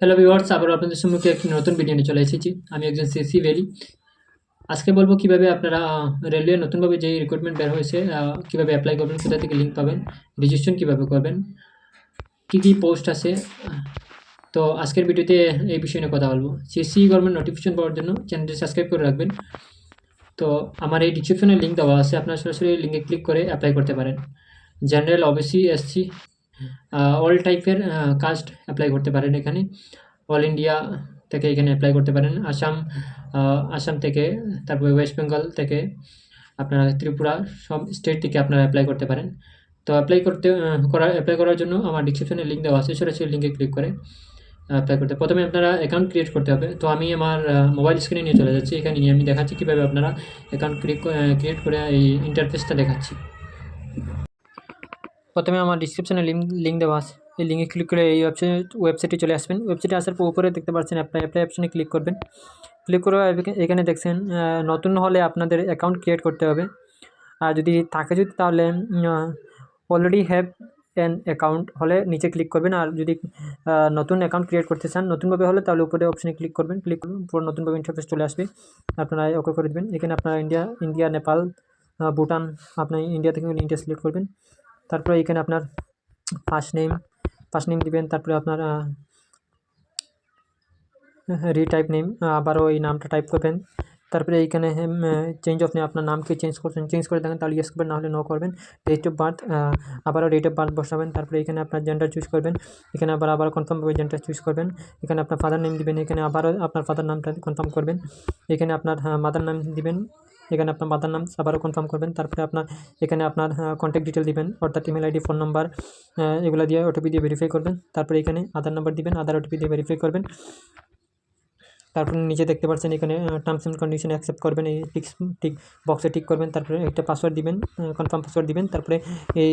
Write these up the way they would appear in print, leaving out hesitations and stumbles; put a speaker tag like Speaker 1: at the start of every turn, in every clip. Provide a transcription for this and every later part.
Speaker 1: Hello viewers, আবার আপনাদের সম্মুখে একটি নতুন ভিডিও নিয়ে চলে এসেছি। আমি একজন সিএসসি ভেরি। আজকে বলবো কিভাবে আপনারা রেলওয়ে নতুনভাবে যে রিক্রুটমেন্ট বের হয়েছে কিভাবে অ্যাপ্লাই করবেন, কোথা থেকে লিঙ্ক পাবেন, রেজিস্ট্রেশন কিভাবে করবেন, কি কি পোস্ট আছে। তো আজকের ভিডিওতে এই বিষয় নিয়ে কথা বলবো। সিএসসি গভর্নমেন্ট নোটিফিকেশন পাওয়ার জন্য চ্যানেলটি সাবস্ক্রাইব করে রাখবেন। তো আমার এই ডিসক্রিপশনে লিঙ্ক দেওয়া আছে, আপনারা সরাসরি লিঙ্কে ক্লিক করে অ্যাপ্লাই করতে পারেন। জেনারেল, ওবিসি, এসসি, অল টাইপের কাস্ট অ্যাপ্লাই করতে পারেন এখানে। অল ইন্ডিয়া থেকে এখানে অ্যাপ্লাই করতে পারেন। আসাম থেকে, তারপরে ওয়েস্ট বেঙ্গল থেকে, আপনারা ত্রিপুরা, সব স্টেট থেকে আপনারা অ্যাপ্লাই করতে পারেন। তো অ্যাপ্লাই করার জন্য আমার ডিসক্রিপশনে লিঙ্ক দেওয়া আছে, সরাসরি লিঙ্কে ক্লিক করে অ্যাপ্লাই করতে। প্রথমে আপনারা অ্যাকাউন্ট ক্রিয়েট করতে হবে। তো আমি আমার মোবাইল স্ক্রিনে নিয়ে চলে যাচ্ছি। এখানে নিয়ে আমি দেখাচ্ছি কীভাবে আপনারা অ্যাকাউন্ট ক্রিয়েট করে এই ইন্টারফেসটা দেখাচ্ছি। প্রথমে আমার ডিসক্রিপশনে লিঙ্ক দেওয়া আছে, এই লিঙ্কে ক্লিক করে এই ওয়েবসাইটে চলে আসবেন। ওয়েবসাইটে আসার পর উপরে দেখতে পাচ্ছেন অ্যাপ্লাই অপশনে ক্লিক করবেন। ক্লিক করে এখানে দেখছেন নতুন হলে আপনাদের অ্যাকাউন্ট ক্রিয়েট করতে হবে। আর যদি থাকে তাহলে অলরেডি হ্যাভ অ্যান অ্যাকাউন্ট হলে নিচে ক্লিক করবেন। আর যদি নতুন অ্যাকাউন্ট ক্রিয়েট করতে চান নতুনভাবে হলে তাহলে উপরে অপশনে ক্লিক করবেন। পুরো নতুনভাবে ইন্টারফেস চলে আসবে, আপনারা ওকে করে দেবেন। এখানে আপনারা ইন্ডিয়া, নেপাল, ভুটান, আপনি ইন্ডিয়া থেকে ইন্ডিয়া সিলেক্ট করবেন। তারপরে এখানে আপনার ফার্স্ট নেম দিবেন। তারপরে আপনার রিটাইপ নেম, আবারও এই নামটা টাইপ করবেন। তারপরে এইখানে চেঞ্জ অফ নেম, আপনার নামকে চেঞ্জ করে দেখেন তাহলে ইয়েস করবেন, নাহলে নো করবেন। ডেট অফ বার্থ, আবারও ডেট অফ বার্থ বসাবেন। তারপরে এখানে আপনার জেন্ডার চুজ করবেন। এখানে আবার কনফার্মভাবে জেন্ডার চুজ করবেন। এখানে আপনার ফাদার নেম দিবেন। এখানে আবারও আপনার ফাদার নামটা কনফার্ম করবেন। এখানে আপনার মাদার নাম দিবেন। এখানে আপনার মাদার নাম আবারও কনফার্ম করবেন। তারপরে এখানে আপনার কন্ট্যাক্ট ডিটেল দিবেন, অর্থাৎ ইমেল আইডি, ফোন নাম্বার, এগুলো দিয়ে ওটিপি দিয়ে ভেরিফাই করবেন। তারপরে এখানে আধার নাম্বার দিবেন, আধার ওটিপি দিয়ে ভেরিফাই করবেন। তারপরে নিচে দেখতে পাচ্ছেন এখানে টার্মস অ্যান্ড কন্ডিশন অ্যাকসেপ্ট করবেন, এই টিক বক্সে টিক করবেন। তারপরে একটা পাসওয়ার্ড দিবেন, কনফার্ম পাসওয়ার্ড দিবেন। তারপরে এই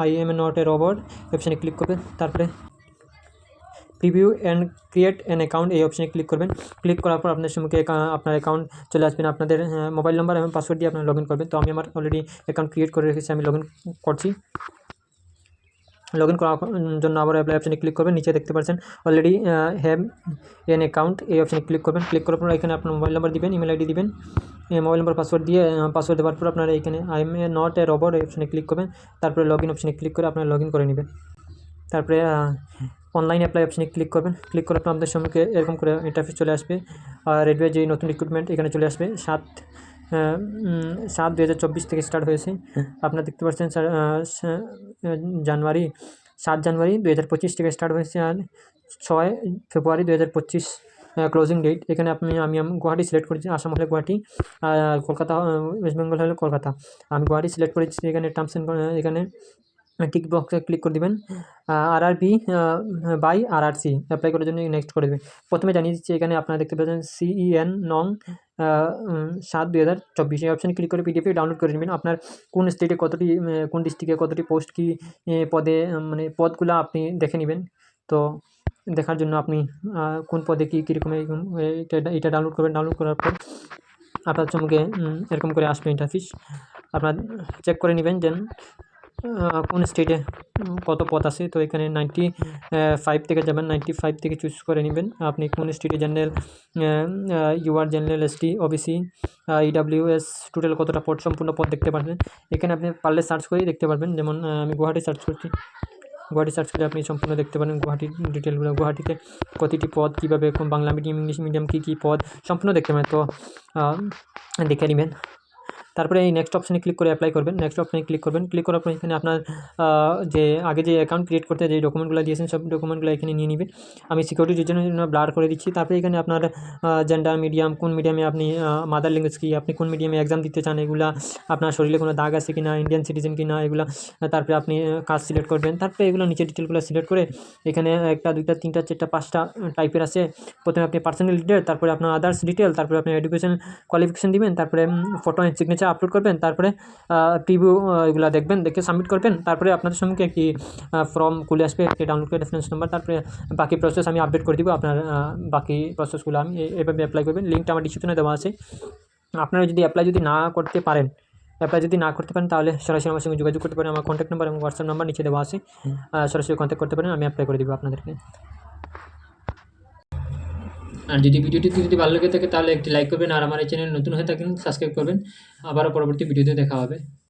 Speaker 1: I am not a robot অপশানে ক্লিক করবেন। তারপরে preview and create an account এই অপশানে ক্লিক করবেন। ক্লিক করার পর আপনার সম্মুখে আপনার অ্যাকাউন্ট চলে আসবেন। আপনাদের মোবাইল নাম্বার এবং পাসওয়ার্ড দিয়ে আপনারা লগ ইন করবেন। তো আমি আমার অলরেডি অ্যাকাউন্ট ক্রিয়েট করে রেখেছি, আমি লগ ইন করছি। লগ ইন করার জন্য আবার অ্যাপ্লাই অপশানে ক্লিক করবেন। নিচে দেখতে পাচ্ছেন অলরেডি হ্যাভ এন অ্যাকাউন্ট এই অপশানে ক্লিক করবেন। ক্লিক করার পর এখানে আপনার মোবাইল নাম্বার দিবেন, ইমেল আইডি দিবেন, মোবাইল নাম্বার পাসওয়ার্ড দিয়ে পাসওয়ার্ড দেওয়ার পর আপনারা এখানে I am not a robot এই অপশানে ক্লিক করবেন। তারপরে লগ ইন অপশানে ক্লিক করে আপনারা লগ ইন করে নেবেন। তারপরে অনলাইন অ্যাপ্লাই অপশানে ক্লিক করবেন। ক্লিক করার পর আপনাদের সম্মুখে এরকম করে ইন্টারফেস চলে আসবে। রেলওয়ে যে নতুন রিক্রুটমেন্ট এখানে চলে আসবে। 7/2024 থেকে স্টার্ট হয়েছে। আপনারা দেখতে পাচ্ছেন জানুয়ারি 7 জানুয়ারি 2025 থেকে স্টার্ট হয়েছে। আর 6 ফেব্রুয়ারি 2025 ক্লোজিং ডেট। এখানে আমি গুয়াহাটি সিলেক্ট করেছি, আসাম হলে গুয়াহাটি, কলকাতা, ওয়েস্ট বেঙ্গল হলে কলকাতা। আমি গুয়াহাটি সিলেক্ট করেছি। এখানে টার্মস অ্যান্ড এখানে টিক বক্সে ক্লিক করে দেবেন। আরআরবি বাই আরআরসি অ্যাপ্লাই করার জন্য নেক্সট করে দেবেন। প্রথমে জানিয়ে দিচ্ছি, এখানে আপনারা দেখতে পাচ্ছেন CEN নং 7/2024 এই অপশানে ক্লিক করে পিডিএফ ডাউনলোড করে নেবেন। আপনার কোন স্টেটে কতটি, কোন ডিস্ট্রিক্টে কতটি পোস্ট কি পদে, মানে পদগুলো আপনি দেখে নেবেন। তো দেখার জন্য আপনি কোন পদে কীরকম এটা ডাউনলোড করবেন। ডাউনলোড করার পর আপনার সম্মুখে এরকম করে আসবে ইন্টারফেস। আপনার চেক করে নেবেন যে কোন স্টেটে কত পদ আছে। তো এখানে 95 থেকে যাবেন, 95 থেকে চুজ করে নেবেন আপনি কোন স্টেটে। General, UR general, ST, OBC, EWS, total কতটা পদ, সম্পূর্ণ পদ দেখতে পারবেন। এখানে আপনি পারলে সার্চ করেই দেখতে পারবেন। যেমন আমি গুয়াহাটি সার্চ করছি, গুয়াহাটি সার্চ করে আপনি সম্পূর্ণ দেখতে পারেন গুয়াহাটির ডিটেলগুলো, গুয়াহাটিতে প্রতিটি পদ কীভাবে, বাংলা মিডিয়াম, ইংলিশ মিডিয়াম, কী পদ সম্পূর্ণ দেখতে পাবেন। তো দেখে নেবেন। তারপরে এই নেক্সট অপশানে ক্লিক করে অ্যাপ্লাই করবেন। নেক্সট অপশানে ক্লিক করবেন। ক্লিক করার পর এখানে আপনার যে আগে যে অ্যাকাউন্ট ক্রিয়েট করতে যে ডকুমেন্টগুলো দিয়েছেন সব ডকুমেন্টগুলো এখানে নিয়ে নেবেন। আমি সিকিউরিটি রিজনের জন্য ব্লার করে দিচ্ছি। তারপরে এখানে আপনার জেন্ডার, মিডিয়াম, কোন মিডিয়ামে আপনি, মাদার ল্যাঙ্গুয়েজ কী, আপনি কোন মিডিয়ামে এক্সাম দিতে চান, এগুলা, আপনার শরীরে কোনো দাগ আছে কি না, ইন্ডিয়ান সিটিজেন কি না, এগুলো। তারপরে আপনি কাজ সিলেক্ট করবেন। তারপরে এগুলো নিচে ডিটেলগুলো সিলেক্ট করে এখানে 1টা 2টা 3টা 4টা 5টা টাইপের আছে। প্রথমে আপনি পার্সোনাল ডিটেল, তারপরে আপনার আদার্স ডিটেল, তারপরে আপনি এডুকেশন কোয়ালিফিকেশন দিবেন, তারপরে ফটো অ্যান্ড সিগনেচার আপলোড করবেন। তারপরে প্রিভিউ এগুলো দেখবেন, দেখে সাবমিট করবেন। তারপরে আপনাদের সঙ্গে একটি ফর্ম খুলে আসবে, একটি ডাউনলোড করে রেফারেন্স নাম্বার। তারপরে বাকি প্রসেস আমি আপডেট করে দিব। আপনার বাকি প্রসেসগুলো আমি এভাবে অ্যাপ্লাই করবেন। লিঙ্কটা আমার ডিসক্রিপশনে দেওয়া আছে। আপনারা যদি অ্যাপ্লাই না করতে পারেন তাহলে সরাসরি আমার সঙ্গে যোগাযোগ করতে পারেন। আমার কন্ট্যাক্ট নাম্বার এবং হোয়াটসঅ্যাপ নাম্বার নিচে দেওয়া আছে, সরাসরি কন্ট্যাক্ট করতে পারেন, আমি অ্যাপ্লাই করে দিব আপনাদেরকে। আর যদি ভিডিওটি যদি ভালো লেগে থাকে তাহলে একটি লাইক করবেন, আর আমার এই চ্যানেল নতুন হয়ে থাকেন সাবস্ক্রাইব করবেন। আবারও পরবর্তী ভিডিওতে দেখা হবে।